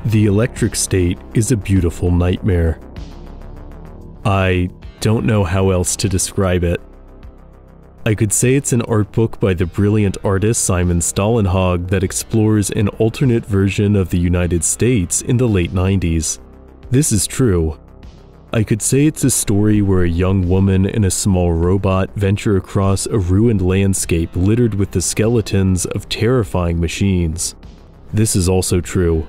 The electric state is a beautiful nightmare. I don't know how else to describe it. I could say it's an art book by the brilliant artist Simon Stålenhag that explores an alternate version of the United States in the late 90s. This is true. I could say it's a story where a young woman and a small robot venture across a ruined landscape littered with the skeletons of terrifying machines. This is also true.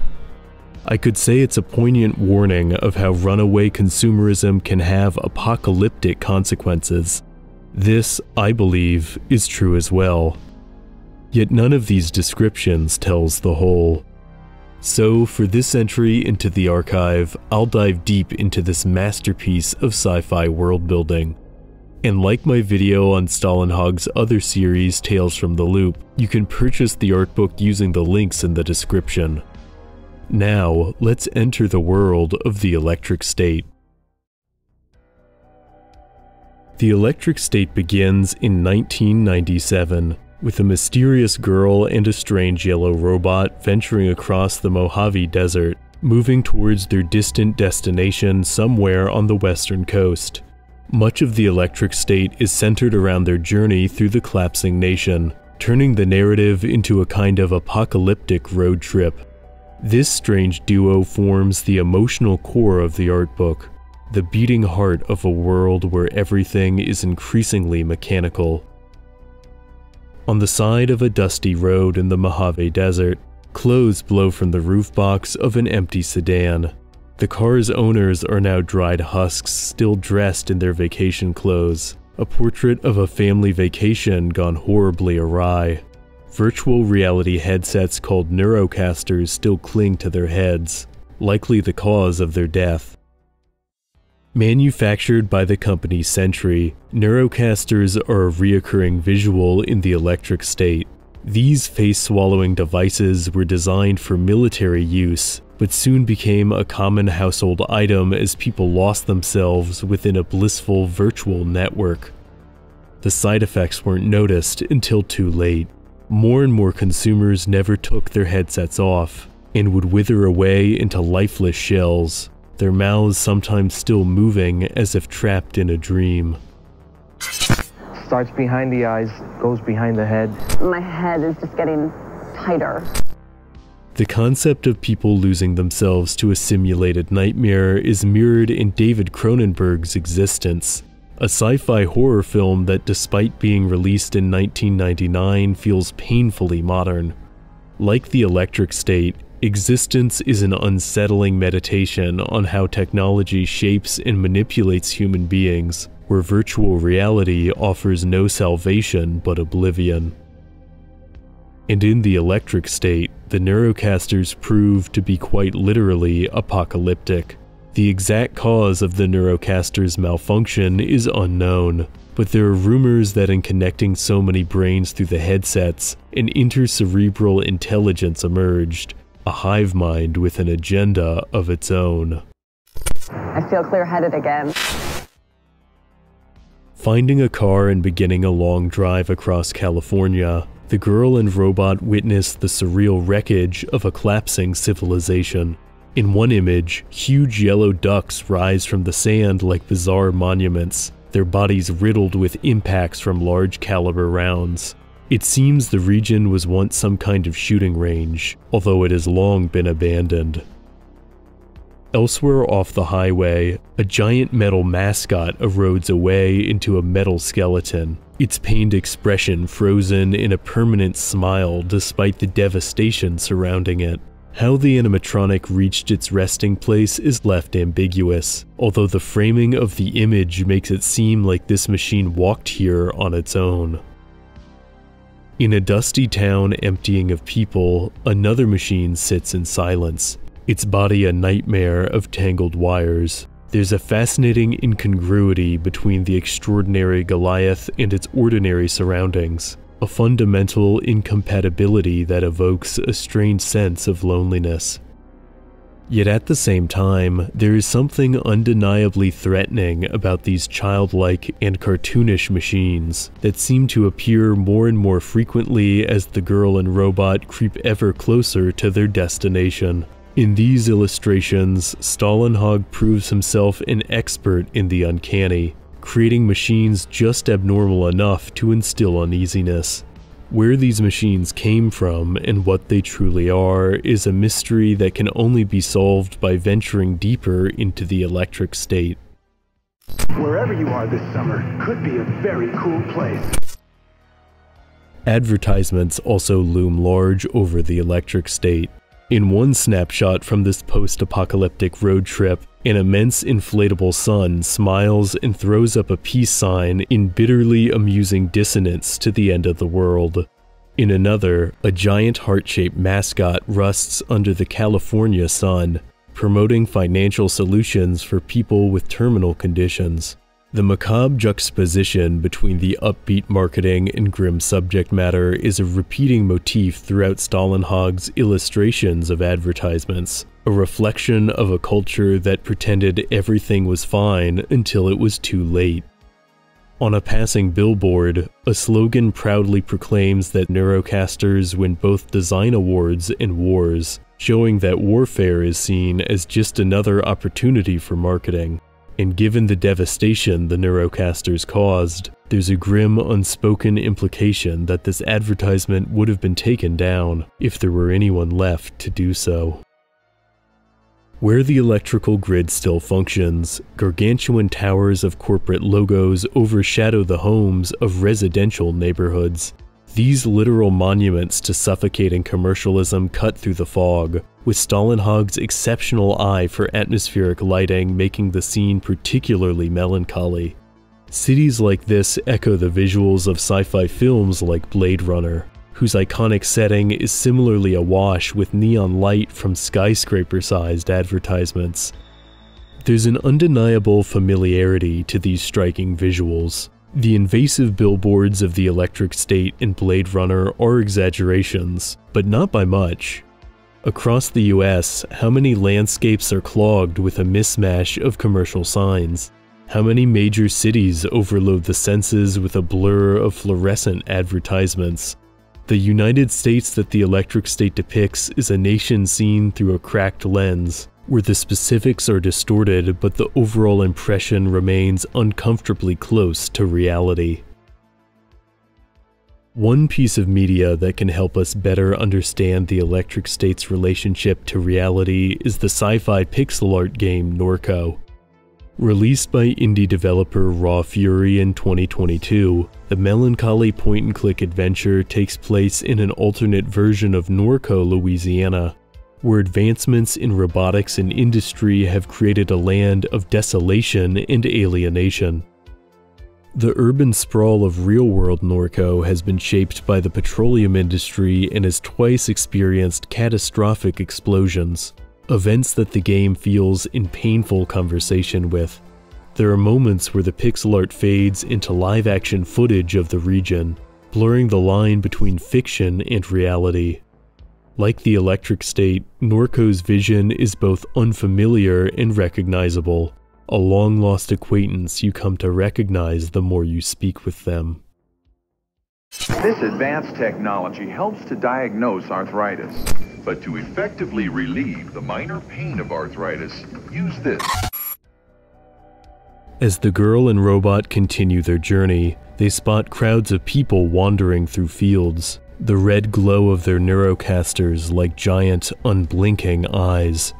I could say it's a poignant warning of how runaway consumerism can have apocalyptic consequences. This, I believe, is true as well. Yet none of these descriptions tells the whole. So, for this entry into the archive, I'll dive deep into this masterpiece of sci-fi world building. And like my video on Stålenhag's other series, Tales from the Loop, you can purchase the art book using the links in the description. Now, let's enter the world of the electric state. The electric state begins in 1997, with a mysterious girl and a strange yellow robot venturing across the Mojave Desert, moving towards their distant destination somewhere on the western coast. Much of the electric state is centered around their journey through the collapsing nation, turning the narrative into a kind of apocalyptic road trip. This strange duo forms the emotional core of the art book, the beating heart of a world where everything is increasingly mechanical. On the side of a dusty road in the Mojave Desert, clothes blow from the roof box of an empty sedan. The car's owners are now dried husks, still dressed in their vacation clothes, a portrait of a family vacation gone horribly awry. Virtual reality headsets called neurocasters still cling to their heads, likely the cause of their death. Manufactured by the company Sentry, neurocasters are a reoccurring visual in the electric state. These face-swallowing devices were designed for military use, but soon became a common household item as people lost themselves within a blissful virtual network. The side effects weren't noticed until too late. More and more consumers never took their headsets off, and would wither away into lifeless shells, their mouths sometimes still moving as if trapped in a dream. Starts behind the eyes, goes behind the head. My head is just getting tighter. The concept of people losing themselves to a simulated nightmare is mirrored in David Cronenberg's Existence, a sci-fi horror film that, despite being released in 1999, feels painfully modern. Like the electric state, Existence is an unsettling meditation on how technology shapes and manipulates human beings, where virtual reality offers no salvation but oblivion. And in the electric state, the neurocasters prove to be quite literally apocalyptic. The exact cause of the neurocasters' malfunction is unknown, but there are rumors that in connecting so many brains through the headsets, an intercerebral intelligence emerged, a hive mind with an agenda of its own. I feel clear-headed again. Finding a car and beginning a long drive across California, the girl and robot witness the surreal wreckage of a collapsing civilization. In one image, huge yellow ducks rise from the sand like bizarre monuments, their bodies riddled with impacts from large caliber rounds. It seems the region was once some kind of shooting range, although it has long been abandoned. Elsewhere off the highway, a giant metal mascot erodes away into a metal skeleton, its pained expression frozen in a permanent smile despite the devastation surrounding it. How the animatronic reached its resting place is left ambiguous, although the framing of the image makes it seem like this machine walked here on its own. In a dusty town emptying of people, another machine sits in silence, its body a nightmare of tangled wires. There's a fascinating incongruity between the extraordinary Goliath and its ordinary surroundings, a fundamental incompatibility that evokes a strange sense of loneliness. Yet at the same time, there is something undeniably threatening about these childlike and cartoonish machines that seem to appear more and more frequently as the girl and robot creep ever closer to their destination. In these illustrations, Stålenhag proves himself an expert in the uncanny, creating machines just abnormal enough to instill uneasiness. Where these machines came from and what they truly are is a mystery that can only be solved by venturing deeper into the electric state. Wherever you are this summer could be a very cool place. Advertisements also loom large over the electric state. In one snapshot from this post-apocalyptic road trip, an immense inflatable sun smiles and throws up a peace sign in bitterly amusing dissonance to the end of the world. In another, a giant heart-shaped mascot rusts under the California sun, promoting financial solutions for people with terminal conditions. The macabre juxtaposition between the upbeat marketing and grim subject matter is a repeating motif throughout Stålenhag's illustrations of advertisements, a reflection of a culture that pretended everything was fine until it was too late. On a passing billboard, a slogan proudly proclaims that Neurocasters win both design awards and wars, showing that warfare is seen as just another opportunity for marketing. And given the devastation the Neurocasters caused, there's a grim, unspoken implication that this advertisement would have been taken down if there were anyone left to do so. Where the electrical grid still functions, gargantuan towers of corporate logos overshadow the homes of residential neighborhoods. These literal monuments to suffocating commercialism cut through the fog, with Stålenhag's exceptional eye for atmospheric lighting making the scene particularly melancholy. Cities like this echo the visuals of sci-fi films like Blade Runner, whose iconic setting is similarly awash with neon light from skyscraper-sized advertisements. There's an undeniable familiarity to these striking visuals. The invasive billboards of the electric state in Blade Runner are exaggerations, but not by much. Across the US, how many landscapes are clogged with a mismatch of commercial signs? How many major cities overload the senses with a blur of fluorescent advertisements? The United States that the electric state depicts is a nation seen through a cracked lens, where the specifics are distorted but the overall impression remains uncomfortably close to reality. One piece of media that can help us better understand the electric state's relationship to reality is the sci-fi pixel art game Norco. Released by indie developer Raw Fury in 2022, the melancholy point-and-click adventure takes place in an alternate version of Norco, Louisiana, where advancements in robotics and industry have created a land of desolation and alienation. The urban sprawl of real-world Norco has been shaped by the petroleum industry and has twice experienced catastrophic explosions, events that the game feels in painful conversation with. There are moments where the pixel art fades into live-action footage of the region, blurring the line between fiction and reality. Like the electric state, Norco's vision is both unfamiliar and recognizable, a long-lost acquaintance you come to recognize the more you speak with them. This advanced technology helps to diagnose arthritis. But to effectively relieve the minor pain of arthritis, use this. As the girl and robot continue their journey, they spot crowds of people wandering through fields, the red glow of their Neurocasters like giant, unblinking eyes.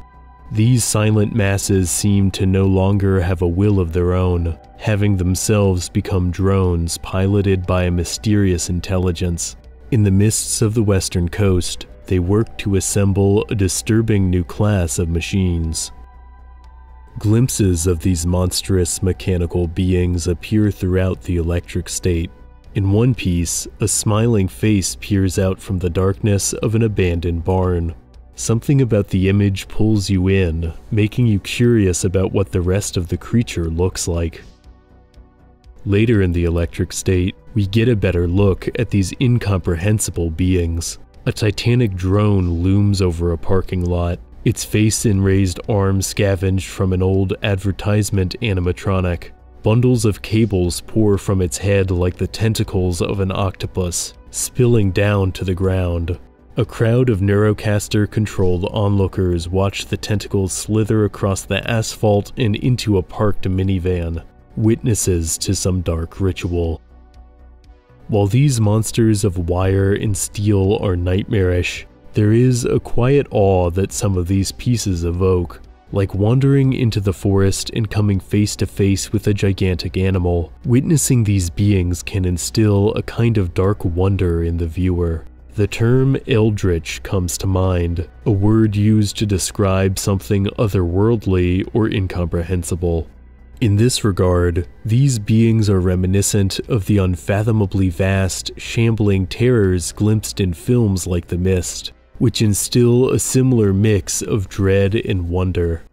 These silent masses seem to no longer have a will of their own, having themselves become drones piloted by a mysterious intelligence. In the mists of the western coast, they work to assemble a disturbing new class of machines. Glimpses of these monstrous mechanical beings appear throughout the electric state. In one piece, a smiling face peers out from the darkness of an abandoned barn. Something about the image pulls you in, making you curious about what the rest of the creature looks like. Later in the electric state, we get a better look at these incomprehensible beings. A titanic drone looms over a parking lot, its face and raised arms scavenged from an old advertisement animatronic. Bundles of cables pour from its head like the tentacles of an octopus, spilling down to the ground. A crowd of Neurocaster-controlled onlookers watch the tentacles slither across the asphalt and into a parked minivan, witnesses to some dark ritual. While these monsters of wire and steel are nightmarish, there is a quiet awe that some of these pieces evoke, like wandering into the forest and coming face to face with a gigantic animal. Witnessing these beings can instill a kind of dark wonder in the viewer. The term eldritch comes to mind, a word used to describe something otherworldly or incomprehensible. In this regard, these beings are reminiscent of the unfathomably vast, shambling terrors glimpsed in films like The Mist, which instill a similar mix of dread and wonder.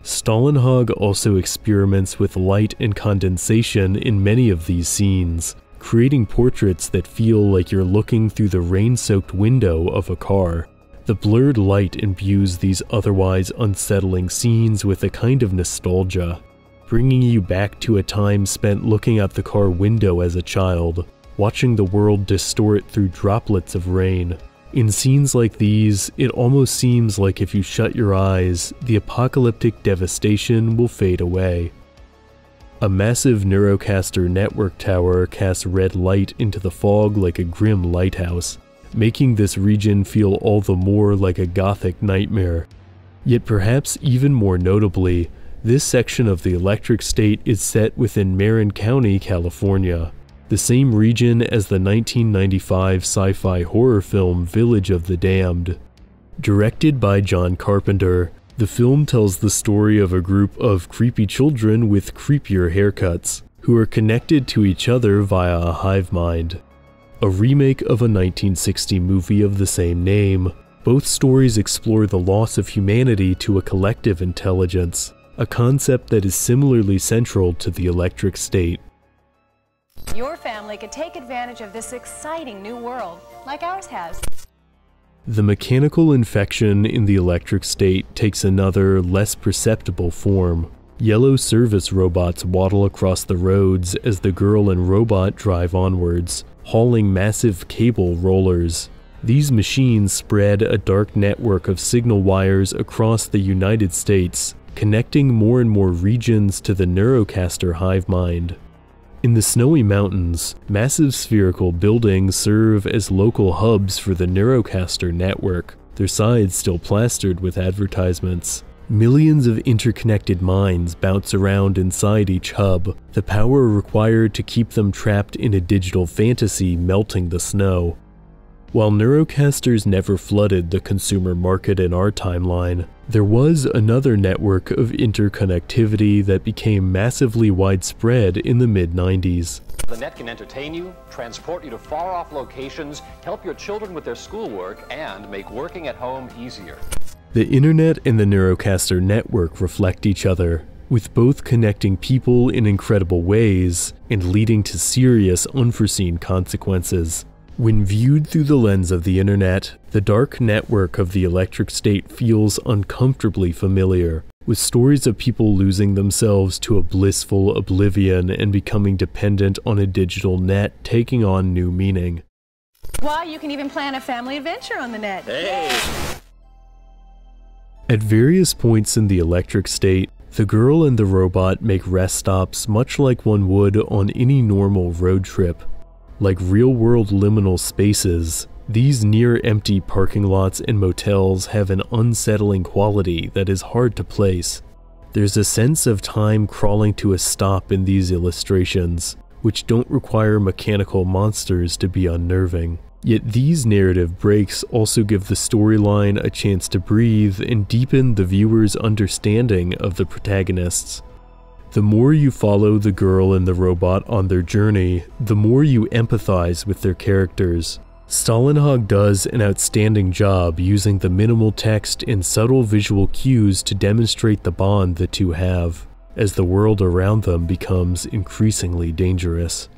Stålenhag also experiments with light and condensation in many of these scenes, creating portraits that feel like you're looking through the rain-soaked window of a car. The blurred light imbues these otherwise unsettling scenes with a kind of nostalgia, bringing you back to a time spent looking out the car window as a child, watching the world distort through droplets of rain. In scenes like these, it almost seems like if you shut your eyes, the apocalyptic devastation will fade away. A massive Neurocaster network tower casts red light into the fog like a grim lighthouse, making this region feel all the more like a gothic nightmare. Yet perhaps even more notably, this section of the Electric State is set within Marin County, California, the same region as the 1995 sci-fi horror film Village of the Damned. Directed by John Carpenter, the film tells the story of a group of creepy children with creepier haircuts, who are connected to each other via a hive mind. A remake of a 1960 movie of the same name, both stories explore the loss of humanity to a collective intelligence, a concept that is similarly central to the Electric State. Your family could take advantage of this exciting new world, like ours has. The mechanical infection in the Electric State takes another, less perceptible form. Yellow service robots waddle across the roads as the girl and robot drive onwards, hauling massive cable rollers. These machines spread a dark network of signal wires across the United States, connecting more and more regions to the Neurocaster hive mind. In the snowy mountains, massive spherical buildings serve as local hubs for the Neurocaster network, their sides still plastered with advertisements. Millions of interconnected minds bounce around inside each hub, the power required to keep them trapped in a digital fantasy melting the snow. While Neurocasters never flooded the consumer market in our timeline, there was another network of interconnectivity that became massively widespread in the mid-90s. The net can entertain you, transport you to far-off locations, help your children with their schoolwork, and make working at home easier. The internet and the Neurocaster network reflect each other, with both connecting people in incredible ways and leading to serious, unforeseen consequences. When viewed through the lens of the internet, the dark network of the Electric State feels uncomfortably familiar, with stories of people losing themselves to a blissful oblivion and becoming dependent on a digital net taking on new meaning. Why, you can even plan a family adventure on the net. Hey! At various points in the Electric State, the girl and the robot make rest stops much like one would on any normal road trip. Like real-world liminal spaces, these near-empty parking lots and motels have an unsettling quality that is hard to place. There's a sense of time crawling to a stop in these illustrations, which don't require mechanical monsters to be unnerving. Yet these narrative breaks also give the storyline a chance to breathe and deepen the viewer's understanding of the protagonists. The more you follow the girl and the robot on their journey, the more you empathize with their characters. Stålenhag does an outstanding job using the minimal text and subtle visual cues to demonstrate the bond the two have, as the world around them becomes increasingly dangerous.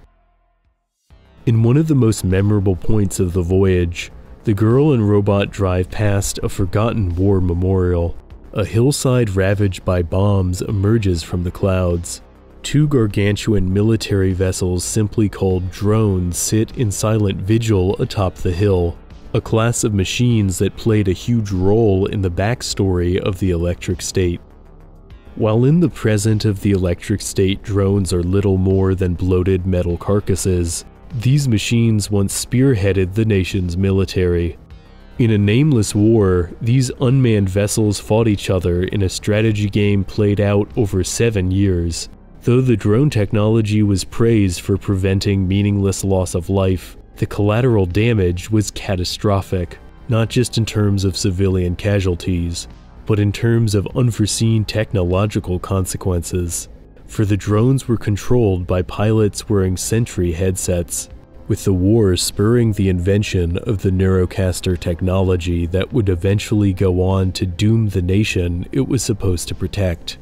In one of the most memorable points of the voyage, the girl and robot drive past a forgotten war memorial. A hillside ravaged by bombs emerges from the clouds. Two gargantuan military vessels simply called drones sit in silent vigil atop the hill, a class of machines that played a huge role in the backstory of the Electric State. While in the present of the Electric State, drones are little more than bloated metal carcasses, these machines once spearheaded the nation's military. In a nameless war, these unmanned vessels fought each other in a strategy game played out over 7 years. Though the drone technology was praised for preventing meaningless loss of life, the collateral damage was catastrophic, not just in terms of civilian casualties, but in terms of unforeseen technological consequences. For the drones were controlled by pilots wearing Sentry headsets, with the war spurring the invention of the Neurocaster technology that would eventually go on to doom the nation it was supposed to protect.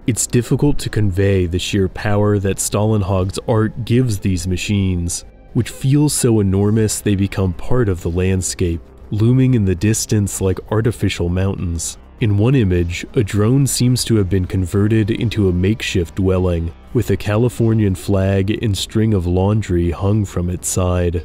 It's difficult to convey the sheer power that Stålenhag's art gives these machines, which feel so enormous they become part of the landscape, looming in the distance like artificial mountains. In one image, a drone seems to have been converted into a makeshift dwelling, with a Californian flag and string of laundry hung from its side.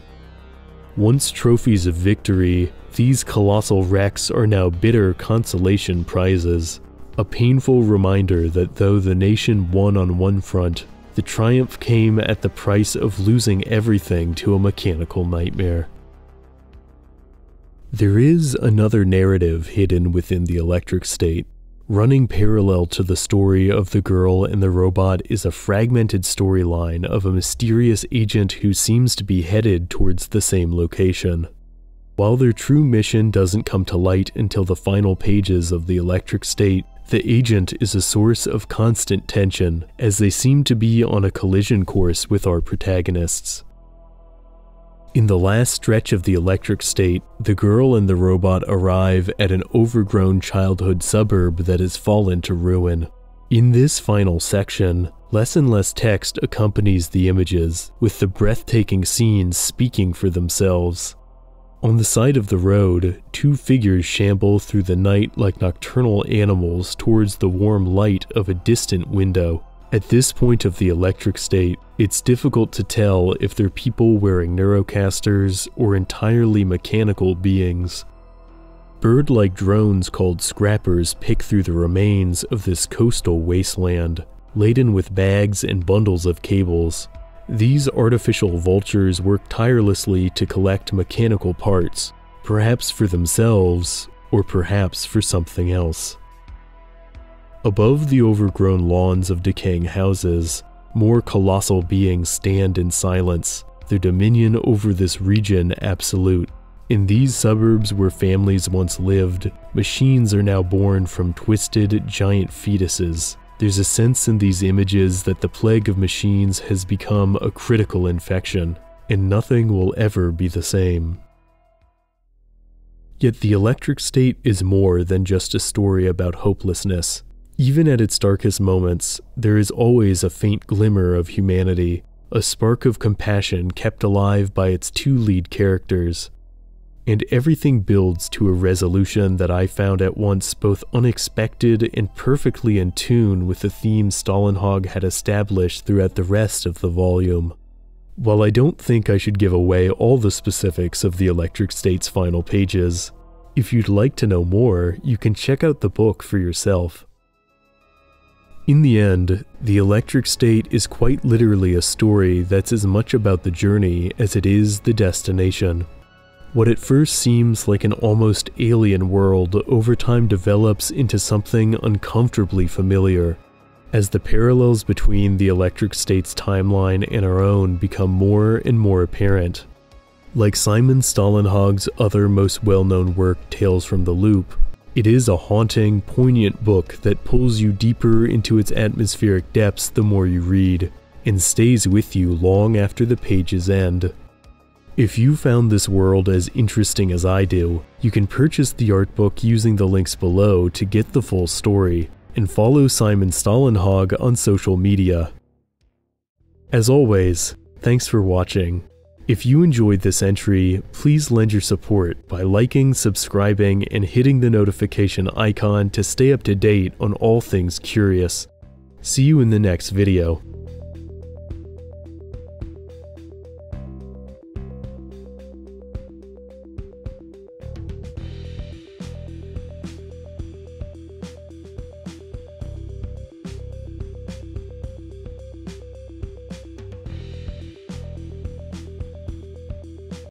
Once trophies of victory, these colossal wrecks are now bitter consolation prizes. A painful reminder that though the nation won on one front, the triumph came at the price of losing everything to a mechanical nightmare. There is another narrative hidden within the Electric State. Running parallel to the story of the girl and the robot is a fragmented storyline of a mysterious agent who seems to be headed towards the same location. While their true mission doesn't come to light until the final pages of the Electric State, the agent is a source of constant tension, as they seem to be on a collision course with our protagonists. In the last stretch of the Electric State, the girl and the robot arrive at an overgrown childhood suburb that has fallen to ruin. In this final section, less and less text accompanies the images, with the breathtaking scenes speaking for themselves. On the side of the road, two figures shamble through the night like nocturnal animals towards the warm light of a distant window. At this point of the Electric State, it's difficult to tell if they're people wearing Neurocasters or entirely mechanical beings. Bird-like drones called scrappers pick through the remains of this coastal wasteland, laden with bags and bundles of cables. These artificial vultures work tirelessly to collect mechanical parts, perhaps for themselves, or perhaps for something else. Above the overgrown lawns of decaying houses, more colossal beings stand in silence, their dominion over this region absolute. In these suburbs where families once lived, machines are now born from twisted, giant fetuses. There's a sense in these images that the plague of machines has become a critical infection, and nothing will ever be the same. Yet the Electric State is more than just a story about hopelessness. Even at its darkest moments, there is always a faint glimmer of humanity, a spark of compassion kept alive by its two lead characters. And everything builds to a resolution that I found at once both unexpected and perfectly in tune with the theme Stålenhag had established throughout the rest of the volume. While I don't think I should give away all the specifics of the Electric State's final pages, if you'd like to know more, you can check out the book for yourself. In the end, the Electric State is quite literally a story that's as much about the journey as it is the destination. What at first seems like an almost alien world over time develops into something uncomfortably familiar, as the parallels between the Electric State's timeline and our own become more and more apparent. Like Simon Stålenhag's other most well-known work, Tales from the Loop, it is a haunting, poignant book that pulls you deeper into its atmospheric depths the more you read, and stays with you long after the pages end. If you found this world as interesting as I do, you can purchase the art book using the links below to get the full story, and follow Simon Stålenhag on social media. As always, thanks for watching. If you enjoyed this entry, please lend your support by liking, subscribing, and hitting the notification icon to stay up to date on all things curious. See you in the next video.